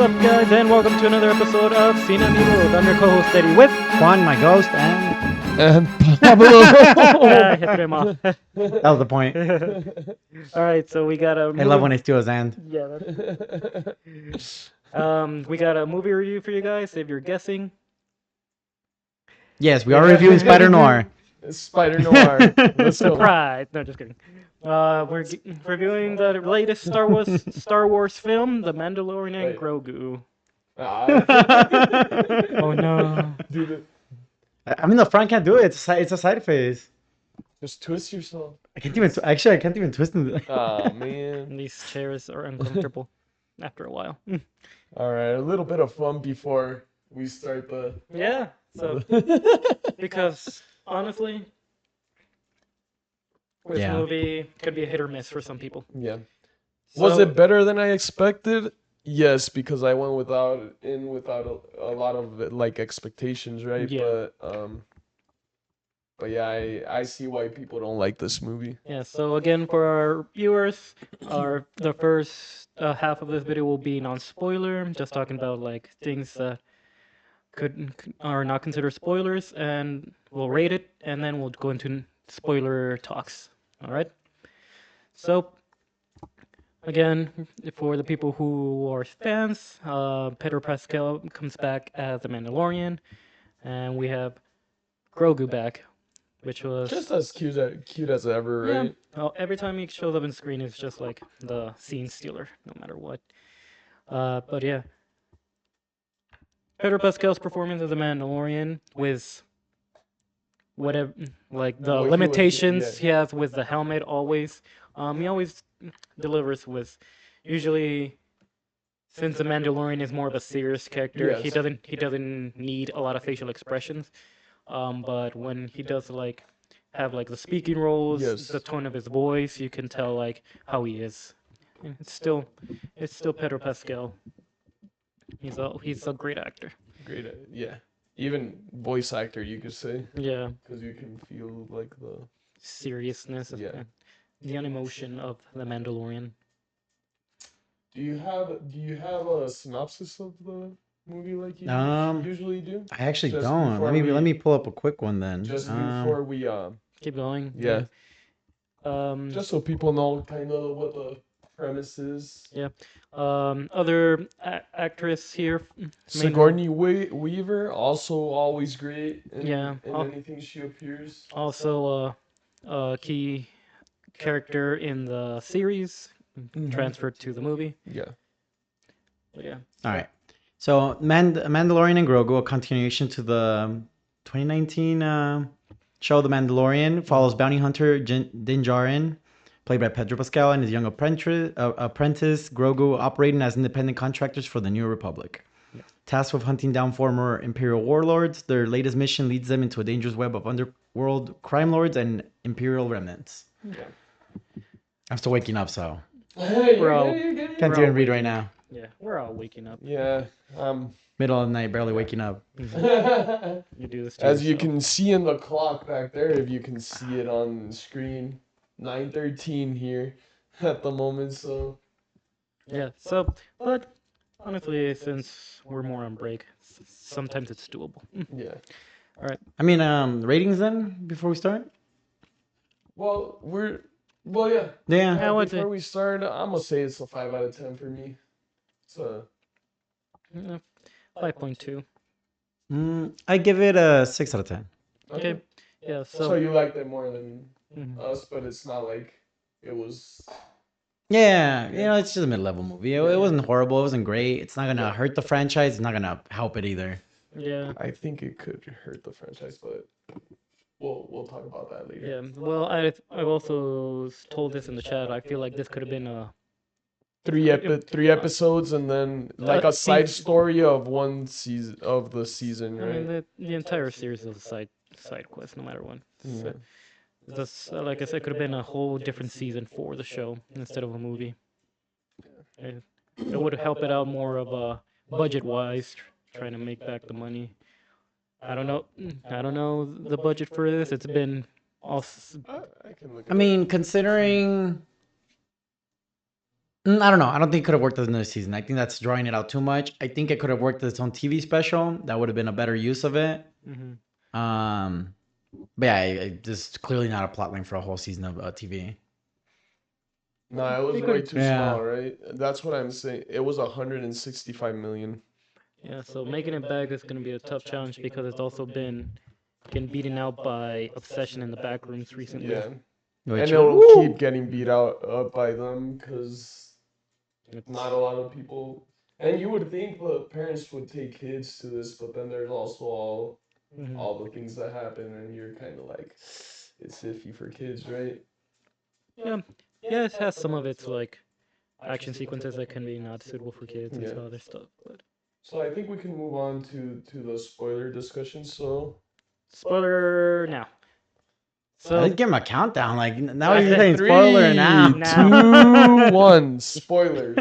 up, guys, and welcome to another episode of CineAmigos. I'm your co-host Eddie with Juan, my ghost, and And Pablo. I hit him off. that was the point. All right, so we got a. I love when I steal his hand. Yeah. We got a movie review for you guys. If you're guessing, Yes, we are reviewing Spider Noir. Spider Noir. Let's go. surprise! No, just kidding. We're reviewing the latest Star Wars film, The Mandalorian and Wait. Grogu. Ah. Oh no! Dude, I mean, the front can't do it. It's a side face. just twist yourself. I can't even. Actually, I can't even twist it. Oh man. These chairs are uncomfortable after a while. All right, a little bit of fun before we start the. Yeah. So because honestly, this Yeah. movie could be a hit or miss for some people. Yeah. Was So- it better than I expected? Yes, because I went without a lot of like expectations, right? Yeah. But yeah, I see why people don't like this movie. Yeah. So again, for our viewers, the first half of this video will be non-spoiler, just talking about like things that are not considered spoilers, and we'll rate it, and then we'll go into spoiler talks. All right. So again, for the people who are fans, Pedro Pascal comes back as the Mandalorian, and we have Grogu back, which was Just as cute as ever, yeah. right? Oh, every time he shows up on screen, it's just like the scene stealer, no matter what. But yeah, Pedro Pascal's performance as the Mandalorian with whatever, like the What he was- limitations yeah. he has with the helmet, always. He always delivers with, usually, since the Mandalorian is more of a serious character, he Yes. doesn't need a lot of facial expressions. But when he does like have like the speaking roles, Yes. the tone of his voice, you can tell like how he is. And it's still Pedro Pascal. He's a great actor. Great, yeah. Even voice actor, you could say, Yeah, because you can feel like the. seriousness, Yeah. and the unemotion of the Mandalorian. Do you have a synopsis of the movie like you Um, usually do? I actually Just don't. before Let me pull up a quick one then. Just before we Keep going. yeah, Just just so people know kind of what the premise is. other actress here. Sigourney Weaver, also always great in, Yeah, in al- anything she appears. Also a key character in the series, transferred to the movie. Yeah. But yeah. All right. So, Mandalorian and Grogu, a continuation to the 2019 show The Mandalorian, follows bounty hunter Din Djarin, played by Pedro Pascal, and his young apprentice Grogu, operating as independent contractors for the New Republic. Yeah. Tasked with hunting down former Imperial warlords, their latest mission leads them into a dangerous web of underworld crime lords and Imperial remnants. Yeah. I'm still waking up, so Hey, Bro. can't even read right now. Yeah, we're all waking up. Yeah. Middle of the night, barely waking up. You do this to As you yourself. can see in the clock back there, if you can see it on the screen, 9:13 here at the moment. So Yeah. So, but honestly, since we're more on break, sometimes it's doable. yeah. I mean, ratings then before we start. Well, yeah. Yeah. I would say- Before we start, I'm gonna say it's a 5 out of 10 for me. So 5.2. I give it a 6 out of 10. Okay. Yeah. So So. you liked it more than Mhm. us, but it's not like it was. Yeah, you Yeah. know, it's just a mid-level movie. It Yeah. wasn't horrible. It wasn't great. It's not gonna Yeah. hurt the franchise. It's not gonna help it either. Yeah. I think it could hurt the franchise, but we'll talk about that later. Yeah. Well, I've also told this in the chat. I feel like this could have been a. Three episodes and then like a side story of one season of the season, I mean, right? the entire series is a side quest, no matter what. Yeah. So, this, like I said, could have been a whole different season for the show instead of a movie. It would help it out more of a budget-wise, trying to make back the money. I don't know. I don't know the budget for this. It's been all. I can look. I mean, considering I don't know. I don't think it could have worked as another season. I think that's drawing it out too much. I think it could have worked as its own TV special. That would have been a better use of it. Hmm. Um, but yeah, just clearly not a plot line for a whole season of TV. No, it was They way could. too Yeah. small, right? That's what I'm saying. It was 165 million. Yeah. So making it back is gonna be a tough challenge because it's also been getting beaten out by Obsession in the back rooms recently. Yeah, and Which, it'll woo! keep getting beat out up by them because It's, not a lot of people. And you would think the parents would take kids to this, but then there's also mhm. all the things that happen, and you're kind of like, it's iffy for kids, right? Yeah. Yeah. It has some of its like action sequences that can be not suitable for kids and Yeah. some other stuff, but So I think we can move on to the spoiler discussion. So spoiler now. I didn't So give him a countdown. Like now I you're said saying spoiler three, now. now. two, one. Spoilers.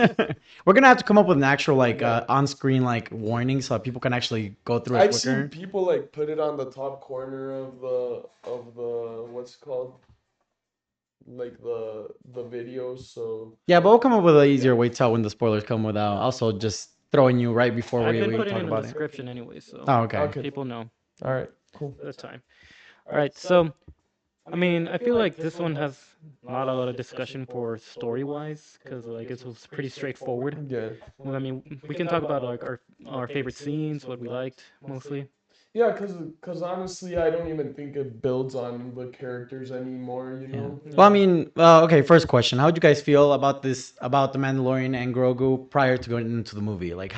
We're gonna have to come up with an actual like on-screen like warning so that people can actually go through it I've seen quicker. people like put it on the top corner of the what's it called, like the video. So Yeah, but we'll come up with an easier way to tell when the spoilers come without also just throwing you right before I've been we putting talk in the about it. description anyway, so Oh, okay. okay, people know all right, cool. the time. All right, so I mean, I feel like this one has not a lot of discussion for story-wise because like it was pretty straightforward. Yeah. Well, I mean, we can talk about like our favorite scenes, what we liked mostly. Yeah, cause honestly, I don't even think it builds on the characters anymore. You Yeah. know. Well, I mean, okay. First question: how would you guys feel about this, about the Mandalorian and Grogu prior to going into the movie? Like,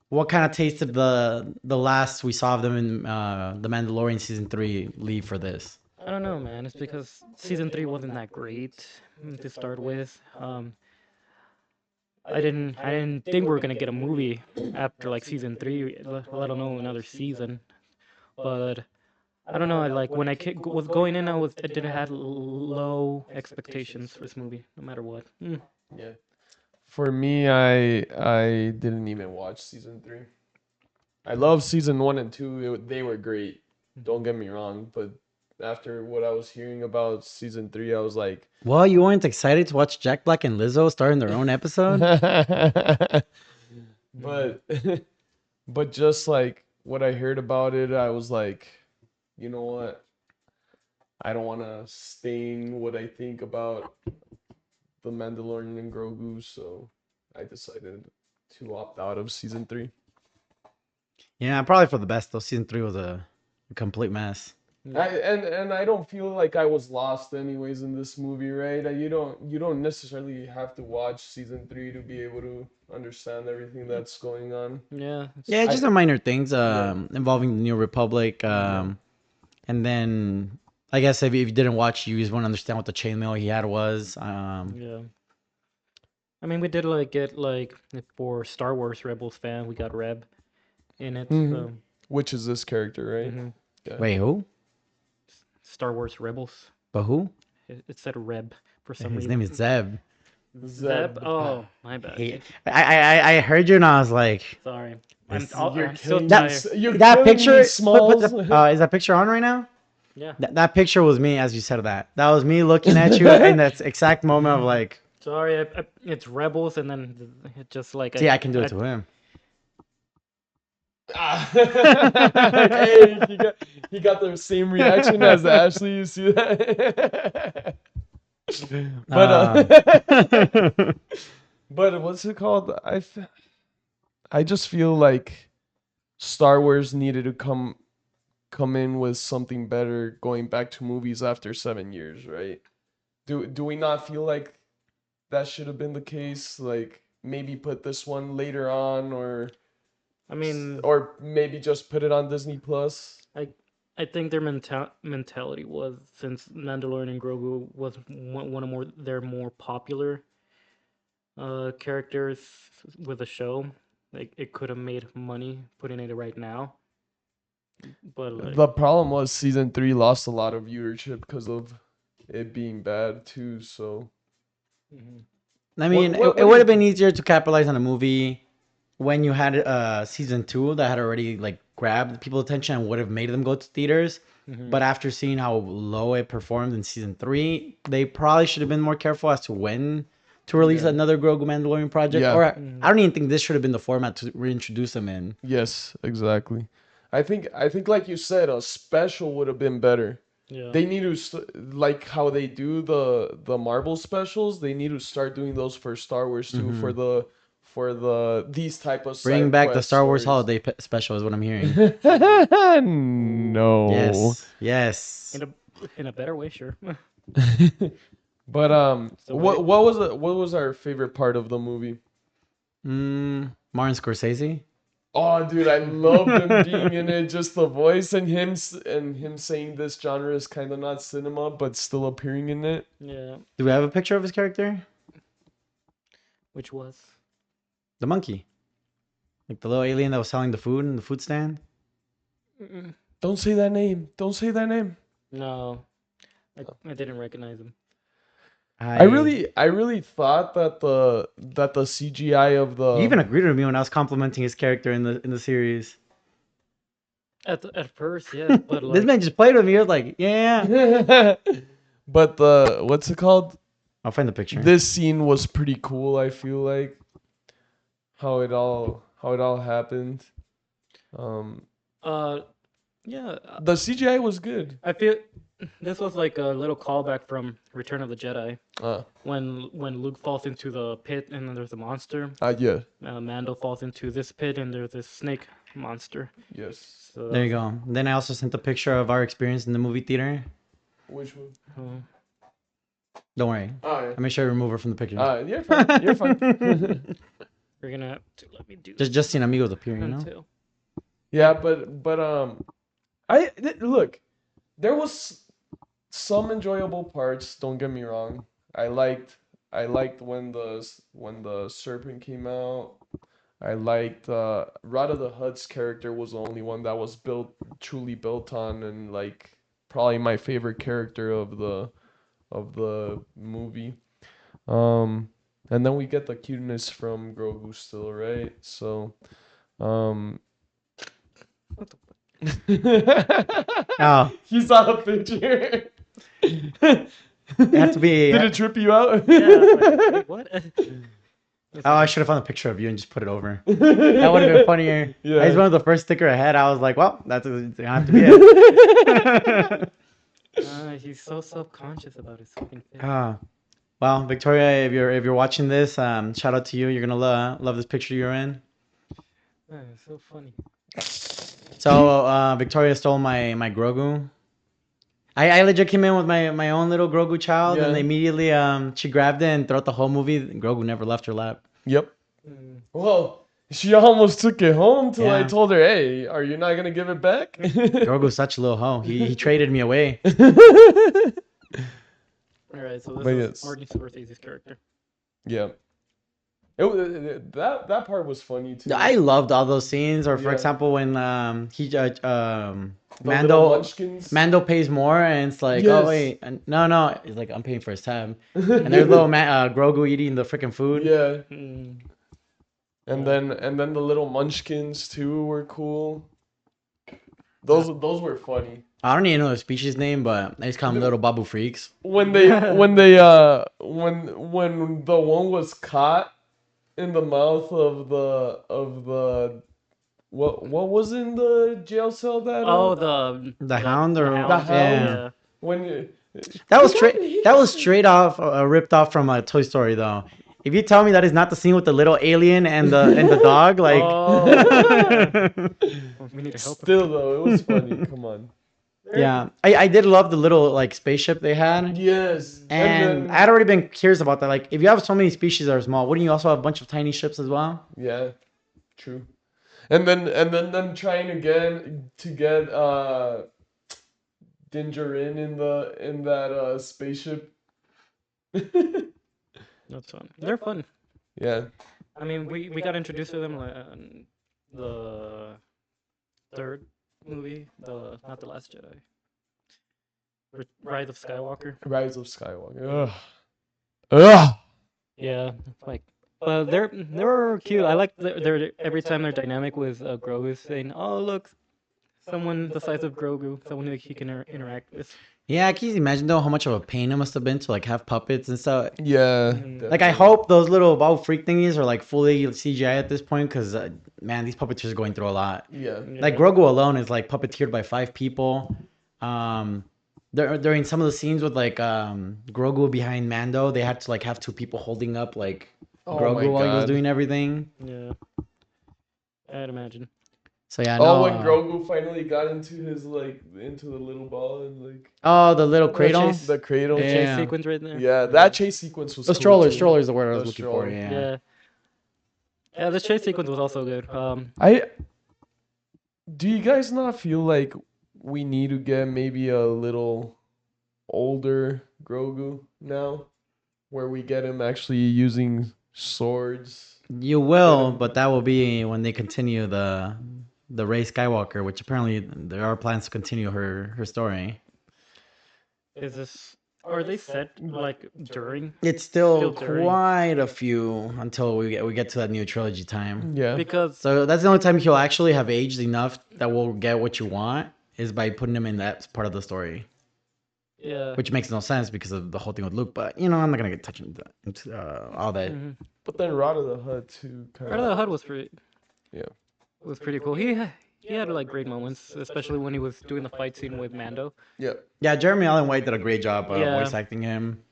what kind of taste did the last we saw of them in the Mandalorian season 3 leave for this? I don't know, man. It's because season three wasn't that great to start with. I didn't think we were gonna get a movie after like season three, let alone another season. But I don't know. I like when was going in, I did had low expectations for this movie, no matter what. Yeah. For me, I didn't even watch season 3. I love season 1 and 2. They were great. Don't get me wrong, but after what I was hearing about season 3, I was like, Well, you weren't excited to watch Jack Black and Lizzo starring their own episode? but but just like what I heard about it, I was like, you know what? I don't want to stain what I think about the Mandalorian and Grogu, so I decided to opt out of season 3. Yeah, probably for the best though. Season 3 was a complete mess. And I don't feel like I was lost anyways in this movie, right? You don't necessarily have to watch season 3 to be able to understand everything that's going on. Yeah. Yeah, just I- the minor things Yeah. involving the New Republic. And then I guess if you didn't watch, you just want to understand what the chainmail he had was. Yeah. I mean, we did like get like for Star Wars Rebels fan, we got Reb in it. So Which is this character, right? mhm. Yeah. Wait, who? Star Wars Rebels. But who? It said Reb for some His reason. name is Zeb. Zeb. Oh, my bad. I heard you and I was like, Sorry. You're I'm still killing tired. me. You're that killing me, picture. Smalls. Is that picture on right now? Yeah. That picture was me as you said that. That was me looking at you in that exact moment of like, Sorry. It's Rebels, and then it just like see, I can do it to him. Hey, he got the same reaction as Ashley. You see that? But but what's it called? I just feel like Star Wars needed to come in with something better going back to movies after 7 years, right? Do we not feel like that should have been the case? Like maybe put this one later on, I mean, or maybe just put it on Disney Plus. I think their mentality was, since Mandalorian and Grogu was one of their more popular characters with the show, like it could have made money putting it right now. But like, The problem was season 3 lost a lot of viewership because of it being bad too. So mhm. I mean, what it do would you have been easier to capitalize on a movie when you had season 2 that had already like grabbed people's attention and would have made them go to theaters. Mhm. But after seeing how low it performed in season 3, they probably should have been more careful as to when to release Yeah. another Grogu Mandalorian project. Yeah. Or I don't even think this should have been the format to reintroduce him in. Yes, exactly. I think like you said, a special would have been better. Yeah. They need to like how they do the Marvel specials. They need to start doing those for Star Wars too, for the these type of Bring side back the quest Star Wars stories. holiday special is what I'm hearing. No. Yes. In a better way, sure. But So what was our favorite part of the movie? Martin Scorsese. Oh, dude, I love him being in it. Just the voice and him saying this genre is kind of not cinema, but still appearing in it. Yeah. Do we have a picture of his character? Which was? The monkey. Like the little alien that was selling the food in the food stand. Don't say that name. Don't say that name. No. I didn't recognize him. I really thought that the CGI of the You even agreed with me when I was complimenting his character in the series. At first, yeah, but like, This man just played with me. I was like, yeah. but the what's it called? I'll find the picture. This scene was pretty cool. I feel like how it all happened. Yeah, The CGI was good. I feel this was like a little callback from Return of the Jedi Uh, when Luke falls into the pit and then there's a monster. yeah. Mando falls into this pit and there's this snake monster. Yes. So There you go. Then I also sent a picture of our experience in the movie theater. Which one? Don't worry. Oh, yeah. I'll make sure I remove her from the picture. You're fine. You're fine. you're gonna have to let me do just CineAmigos appear, you know? until. Yeah, but look, there was some enjoyable parts. Don't get me wrong. I liked when the serpent came out. I liked Rada the Hutt's character was the only one that was truly built on, and like probably my favorite character of the movie. And then we get the cuteness from Grogu still, right? So, Oh, you saw the picture. it had to be. Did it trip you out? Yeah, I was like, wait, what? Oh, I should have found a picture of you and just put it over. That would have been funnier. Yeah. I just wanted the first sticker I had. I was like, well, that's gonna have to be it. He's so self-conscious about his fucking face. Well, Victoria, if you're watching this, shout out to you. You're gonna love this picture you're in. It's so funny. So Victoria stole my Grogu. I legit came in with my own little Grogu child, and Yeah. immediately she grabbed it, and throughout the whole movie, Grogu never left her lap. Yep. Well, she almost took it home till I Yeah. told her, "Hey, are you not gonna give it back?" Grogu's such a little hoe. He traded me away. All right, so this But is yes. Martin Scorsese's character. Yeah. That part was funny too. I loved all those scenes. Or for Yeah. example, when The little Mando munchkins. Mando pays more, and it's like, Yes. oh wait, no, it's like I'm paying for his tab, and there's little Grogu eating the freaking food. Yeah. Mm. And then the little munchkins too were cool. Those were funny. I don't even know the species name, but I just call them little babu freaks. When when the one was caught in the mouth of the what was in the jail cell that Oh, The hound or The hound. Yeah. when you, That was He got- straight. he That got- was straight off, ripped off from Toy Story, though. If you tell me that is not the scene with the little alien and the dog, like, Oh, yeah. We need to help him. still though it was funny. Come on. yeah, I did love the little like spaceship they had, Yes. and I'd already been curious about that. Like, if you have so many species that are small, wouldn't you also have a bunch of tiny ships as well? Yeah, true. And then them trying again to get Dingerin in that spaceship. That's fun. They're fun. Yeah. I mean, we got introduced to them like the third movie, not the Last Jedi, Rise of Skywalker. Rise of Skywalker. Ugh. Yeah, like, but they're cute. I like their every time they're dynamic with Grogu saying, "Oh look, someone the size of Grogu, someone that he can interact with." Yeah, can you imagine though how much of a pain it must have been to like have puppets and stuff? Yeah. Mhm. Like I hope those little ball freak thingies are like fully CGI at this point, because man, these puppeteers are going through a lot. Yeah. Like Grogu alone is like puppeteered by 5 people. Um, during some of the scenes with like Grogu behind Mando, they had to like have 2 people holding up like Oh my Grogu while he was God. doing everything. Yeah, I'd imagine. So yeah, Oh, no. when Grogu finally got into his into the little ball and like Oh, the little The cradle. chase, the cradle. the chase Yeah. sequence right there. Yeah, that chase sequence was The cool strollers, too. strollers, the word I was The looking for. stroller. Yeah. Yeah, yeah. The chase sequence was also good. I do you guys not feel like we need to get maybe a little older Grogu now, where we get him actually using swords? You will, but that will be when they continue the Rey Skywalker, which apparently there are plans to continue her story. Is this? Are they set like during? It's still during. quite a few until we get to that new trilogy time. Yeah. Because So that's the only time he'll actually have aged enough that we'll get what you want is by putting him in that part of the story, yeah. which makes no sense because of the whole thing with Luke. But you know, I'm not gonna get touching into all that. Mhm. But then Rod of the Hutt too, kind Part of the HUD was pretty. Yeah. Was pretty cool. He had like great moments, especially when he was doing the fight scene with Mando. Yeah. Yeah, Jeremy Allen White did a great job Yeah. voice acting him.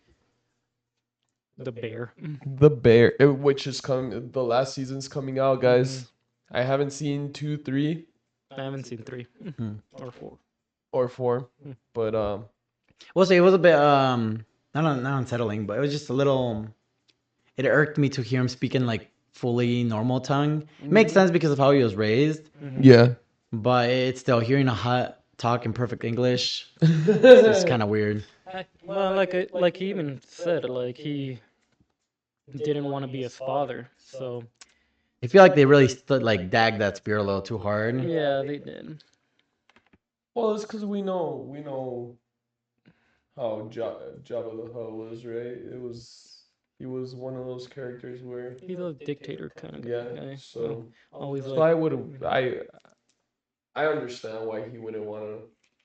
The bear. The Bear, which is coming. The last season's coming out, guys. I haven't seen 2, 3, I haven't seen 3 Hmm. or 4. or 4, Hmm. but We'll say it was a bit not unsettling, but it was just a little. It irked me to hear him speaking like fully normal tongue. It makes sense because of how he was raised, yeah. but it's still hearing a hut talk in perfect English. It's kind of weird. Well, like he even said, like he didn't want to be his father. So I feel like they really like dagged that spear a little too hard. yeah, they did. Well, it's because we know how Jabba the Hutt was, right? He was one of those characters where He's a dictator kind of yeah. guy. So Always so like. I understand why he wouldn't want to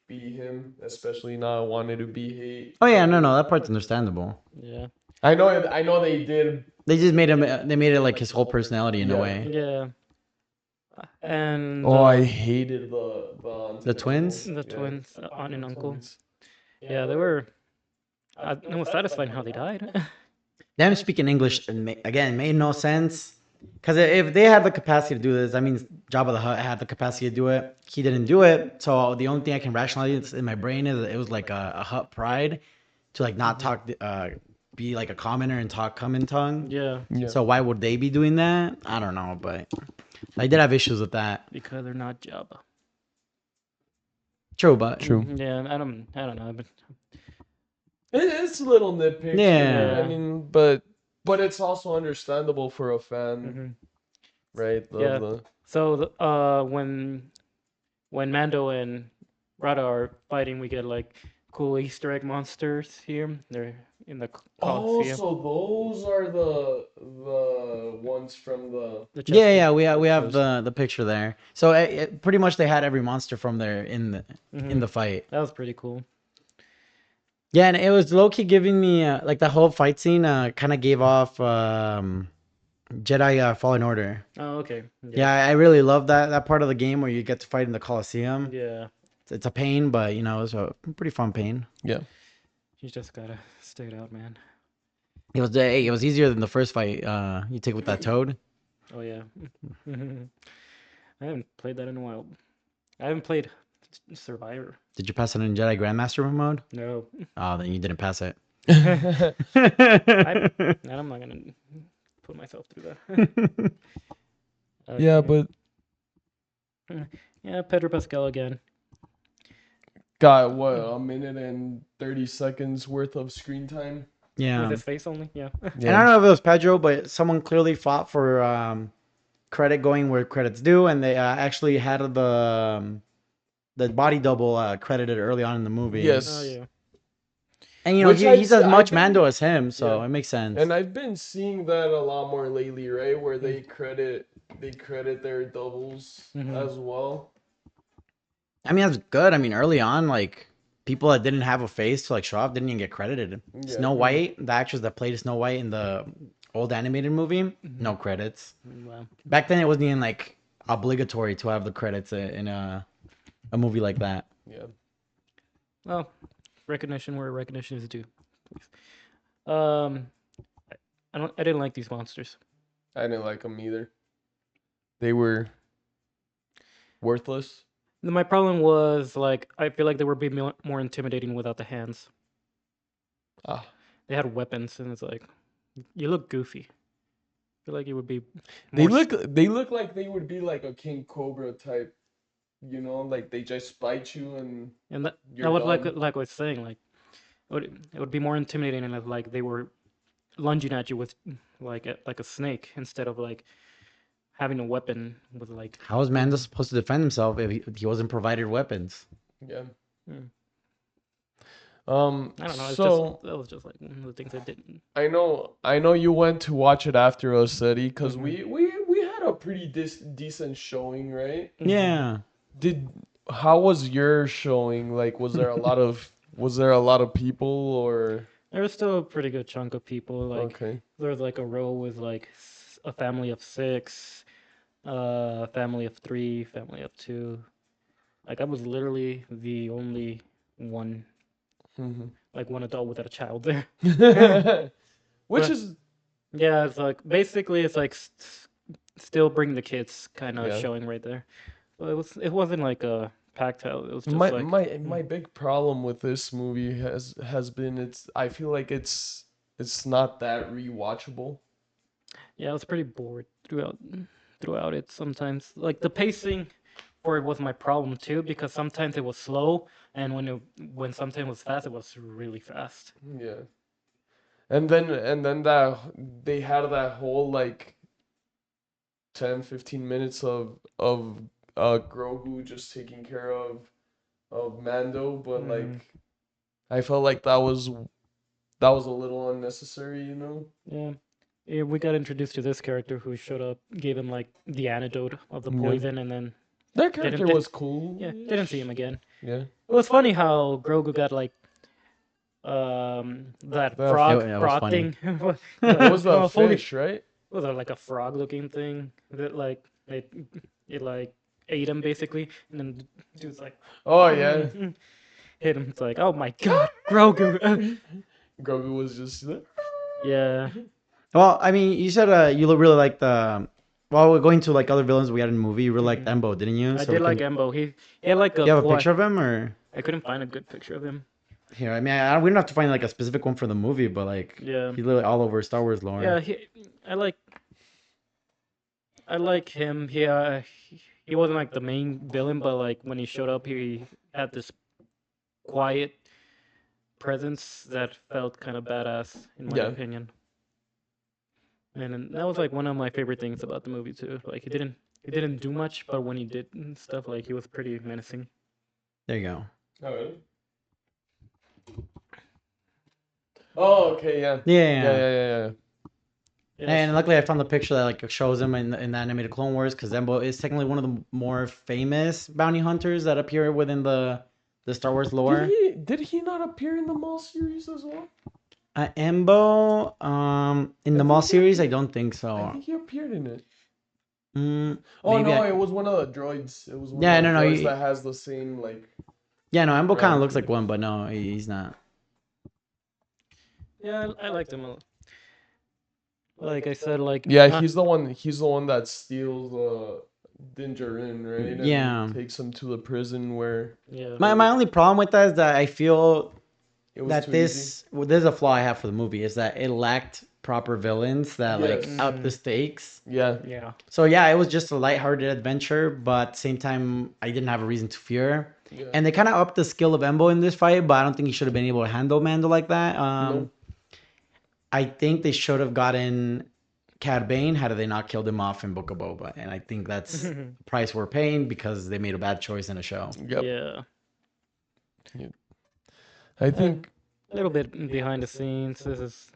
be him, especially not wanting to be hate. Oh yeah, no, that part's understandable. Yeah. I know they did. They just made him. They made it like his whole personality in a Yeah. way. Yeah. And Oh, I hated the twins? the twins, aunt and uncle. Yeah, they were. It was satisfying how they died. Them speaking English again made no sense. Because if they had the capacity to do this, I mean, Jabba the Hutt had the capacity to do it. He didn't do it. So the only thing I can rationalize in my brain is it was like a Hutt pride to like not talk, be like a commoner and talk common tongue. Yeah, Yeah. So why would they be doing that? I don't know, but I did have issues with that. because they're not Jabba. True, but True. Yeah, I don't know, but It's a little nitpick. Yeah. I mean, but it's also understandable for a fan, right? Yeah. So when Mando and Rada are fighting, we get like cool Easter egg monsters here. They're in the Oh, Coliseum. so those are the ones from the. The chest yeah, we have the picture there. So pretty much they had every monster from there in the fight. That was pretty cool. Yeah, and it was low key giving me like the whole fight scene kind of gave off Jedi Fallen Order. Oh, okay. Yeah, I really love that part of the game where you get to fight in the Coliseum. Yeah. It's a pain, but you know, it's a pretty fun pain. Yeah. You just gotta stay it out, man. It was easier than the first fight you take with that toad. Oh yeah. I haven't played that in a while. I haven't played Survivor. Did you pass it in Jedi Grandmaster mode? No. Oh, then you didn't pass it. I'm not gonna put myself through that. Yeah, Okay. but Yeah, Pedro Pascal again. got what, a minute and 30 seconds worth of screen time? Yeah. With his face only. Yeah. And I don't know if it was Pedro, but someone clearly fought for credit going where credit's due, and they actually had the body double credited early on in the movie. Yes. Oh yeah. And you know Which he's as I've much been- Mando as him, so Yeah. it makes sense. And I've been seeing that a lot more lately, right? Where they credit their doubles Mhm. as well. I mean, that's good. I mean, early on, like people that didn't have a face to like show off didn't even get credited. Yeah. Snow White, the actress that played Snow White in the old animated movie, no credits. Wow. Back then, it wasn't even like obligatory to have the credits in a movie like that. Yeah. Well, recognition where recognition is due. Um, I didn't like these monsters. I didn't like them either. They were worthless. My problem was like I feel like they were being more intimidating without the hands. Ah. They had weapons, and it's like you look goofy. I feel like it would be. They more look like they would be like a King Cobra type, you know, like they just bite you and and that you're was like done. I was saying, like it would be more intimidating if like they were lunging at you with like a snake instead of like having a weapon with like. How was Mando supposed to defend himself if he wasn't provided weapons? Yeah. Hmm. I don't know. It's So just that was just like one of the things I didn't. I know you went to watch it after us, Eddie, because Mhm. we had a pretty decent showing, right? Yeah. How was your showing? Like, was there a lot of people or There was still a pretty good chunk of people. Like okay? there was like a row with like a family of 6, family of 3, family of 2. Like I was literally the only one, like one adult without a child there. Which But is yeah, it's like basically it's like still bring the kids kind of yeah. showing right there. So it wasn't like a packed house. It was just My like my big problem with this movie has been I feel like it's not that rewatchable. yeah, I was pretty bored throughout it sometimes. Like the pacing for it was my problem too because sometimes it was slow and when something was fast it was really fast. Yeah. And then that they had that whole like 10-15 minutes of Grogu just taking care of Mando, but Mhm. like I felt like that was a little unnecessary, you know? Yeah. Yeah, we got introduced to this character who showed up, gave him like the antidote of the Yeah. poison, and then That didn't character did, was cool. yeah didn't see him again. Yeah. It was funny how Grogu got like that The It, frog it was frog funny. thing. It was the Well, fully fish, right? was it like a frog looking thing that like it like ate him basically, and then the dude's like Oh yeah. hit him. It's like oh my god, Grogu. Grogu was just Yeah. Well, I mean, you said you really liked the. Well, we're going to like other villains we had in the movie. You really liked Mhm. Embo, didn't you? I So did we like can. Embo. He had like Do a you have a well, picture of him or I couldn't find a good picture of him. here? I mean, we don't have to find like a specific one for the movie, but like Yeah. he's literally all over Star Wars lore. Yeah, I like I like him. He wasn't like the main villain, but like when he showed up, he had this quiet presence that felt kind of badass, in my yeah. opinion. And then that was like one of my favorite things about the movie too. Like he didn't do much, but when he did stuff, like he was pretty menacing. There you go. Oh, really? Oh, okay, yeah. Yeah. Yeah. Yeah, And luckily, I found the picture that like shows him in the animated Clone Wars because Embo is technically one of the more famous bounty hunters that appear within the Star Wars lore. Did he not appear in the Maul series as well? Embo, in the Maul think he- series, I don't think I so. think he appeared in it. Maybe no, I- it was one of the droids. It was one Yeah, of the no, droids he- that has the same like. Yeah, no, Embo kind Brown of looks like too. one, but no, he's not. yeah, I liked him. Like I said, like Yeah, he's the one. He's the one that steals Din Djarin, right? And Yeah. takes him to the prison where yeah. My only problem with that is that I feel it was that too this is a flaw I have for the movie is that it lacked proper villains that like Yes. up the stakes. easy. Yeah. Yeah. So yeah, it was just a lighthearted adventure, but at the same time, I didn't have a reason to fear. Yeah. And they kind of upped the skill of Embo in this fight, but I don't think he should have been able to handle Mando like that. No. I think they should have gotten Cad Bane had they not killed him off in Book of Boba, and I think that's the price we're paying because they made a bad choice in a show. Yep. Yeah. I think A little bit behind the scenes. This is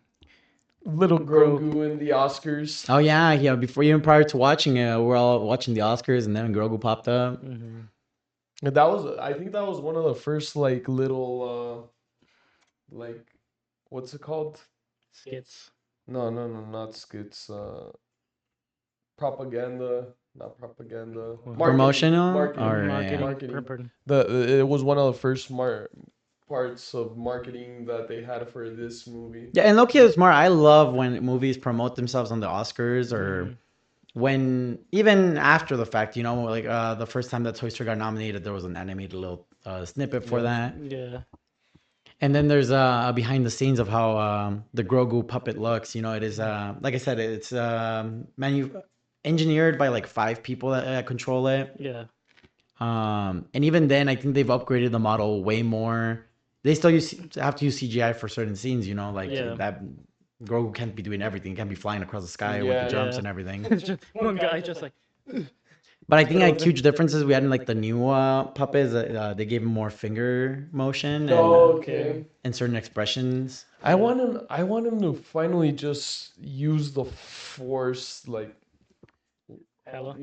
little Grogu in the Oscars. Oh yeah, before even prior to watching it, we're all watching the Oscars, and then Grogu popped up. mhm. I think that was one of the first like little like what's it called? Skits. No, not skits. Propaganda, not propaganda. What? Promotional? Marketing. Yeah. Marketing. It was one of the first parts of marketing that they had for this movie. Yeah, and Loki is smart. I love when movies promote themselves on the Oscars or Mhm. when even after the fact, like the first time that Toy Story got nominated, there was an animated little snippet for Yeah. that. Yeah. And then there's a behind the scenes of how the Grogu puppet looks. It is like I said, it's engineered by like 5 people that control it. Yeah. And even then, I think they've upgraded the model way more. They still have to use CGI for certain scenes. Like Yeah. that Grogu can't be doing everything. Can't be flying across the sky with the Yeah. jumps Yeah. and everything. It's just one guy just like. But I think like huge differences we had in like the new puppets. They gave him more finger motion Okay. and certain expressions. I want him to finally just use the force, like Hella.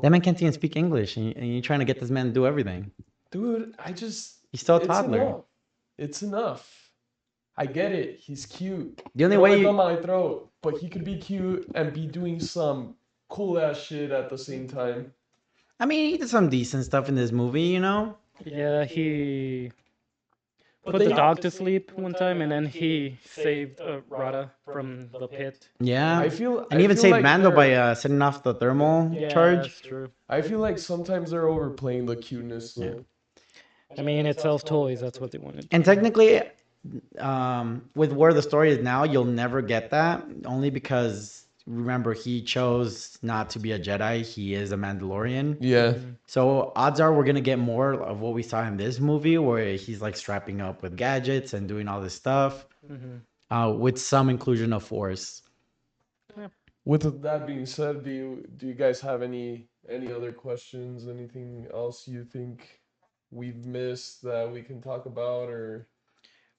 That man can't even speak English, and you're trying to get this man to do everything. Dude, He's still a it's toddler. enough. It's enough. I get it. He's cute. The only Throw way it you- down my throat, but he could be cute and be doing some cool ass shit at the same time. I mean, he did some decent stuff in this movie. Yeah, he But put they- the dog to sleep one time, and then he saved Rada from the pit. Yeah. I feel And I even feel saved like Mando they're- by setting off the thermal Yeah, charge. that's true. I feel like sometimes they're overplaying the cuteness though. I mean, it sells toys. That's what they wanted. And technically, with where the story is now, you'll never get that. Only because remember he chose not to be a Jedi. He is a Mandalorian. Yeah. So odds are we're gonna get more of what we saw in this movie, where he's like strapping up with gadgets and doing all this stuff, with some inclusion of Force. With that being said, do you guys have any other questions? Anything else you think we've missed that we can talk about, or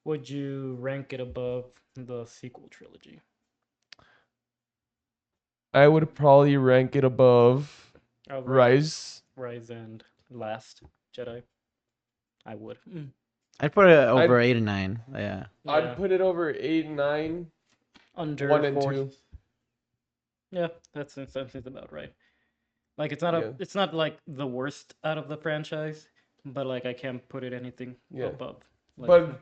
Would you rank it above the sequel trilogy? I would probably rank it above Rise. Rise and Last Jedi. I would. I'd put it over 8 and 9. Yeah. I'd put it over 8 and 9. Under 1 and Force. 2. Yeah, that's about right. Like it's not Yeah. it's not like the worst out of the franchise, but like I can't put it anything above. Like, But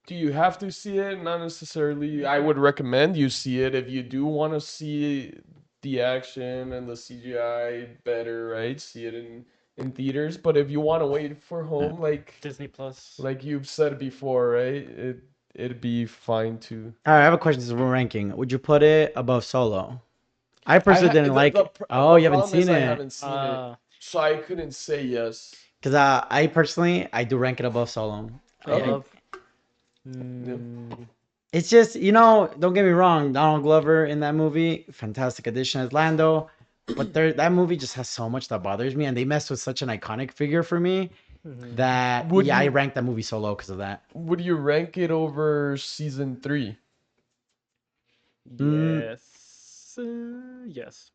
do you have to see it? Not necessarily. I would recommend you see it if you do want to see the action and the CGI better, right? See it in theaters. But if you want to wait for home, like Disney Plus. like you've said before, right? It'd be fine too. All right, I have a question. This is ranking. Would you put it above Solo? I personally didn't like. Oh, you haven't seen I it. haven't seen it, so I couldn't say yes. Because I personally, I do rank it above Solo. Above. It's just, don't get me wrong, Donald Glover in that movie, fantastic addition as Lando. But that movie just has so much that bothers me, and they messed with such an iconic figure for me that I ranked that movie so low because of that. Would you rank it over season 3? Yes. Yes.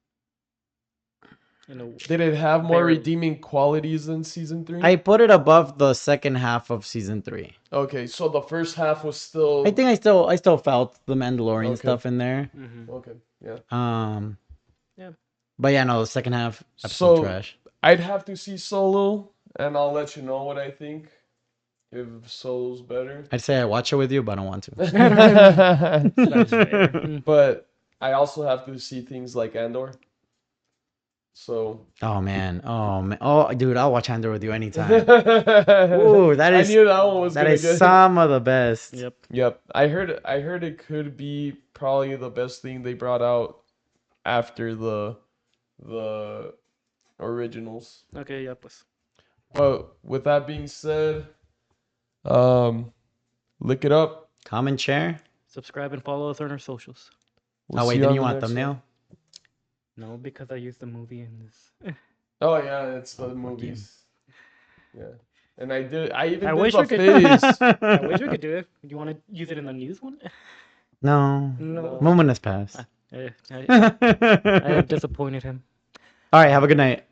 Did it have more redeeming qualities than season 3? I put it above the second half of season 3. Okay, so the first half was still. I think I still felt the Mandalorian stuff in there. Okay, yeah. Yeah. But yeah, no, the second half, absolute trash. I'd have to see Solo, and I'll let you know what I think. If Solo's better. I'd say I watch it with you, but I don't want to. That's fair. But I also have to see things like Andor. So. Oh man. Oh, dude, I'll watch Andor with you anytime. Ooh, that is. I knew that one was. That is some of the best. Yep. I heard it could be probably the best thing they brought out after the originals. Okay, yeah, pues. But with that being said, look it up. Comment, share. Subscribe and follow us on our socials. Oh wait, didn't you want thumbnail? No, because I used the movie in this. Oh yeah, it's the movies. Yeah, and I even did wish the we could. face. I wish we could do it. Do you want to use it in the news one? No. No. Moment has passed. I have disappointed him. All right, have a good night.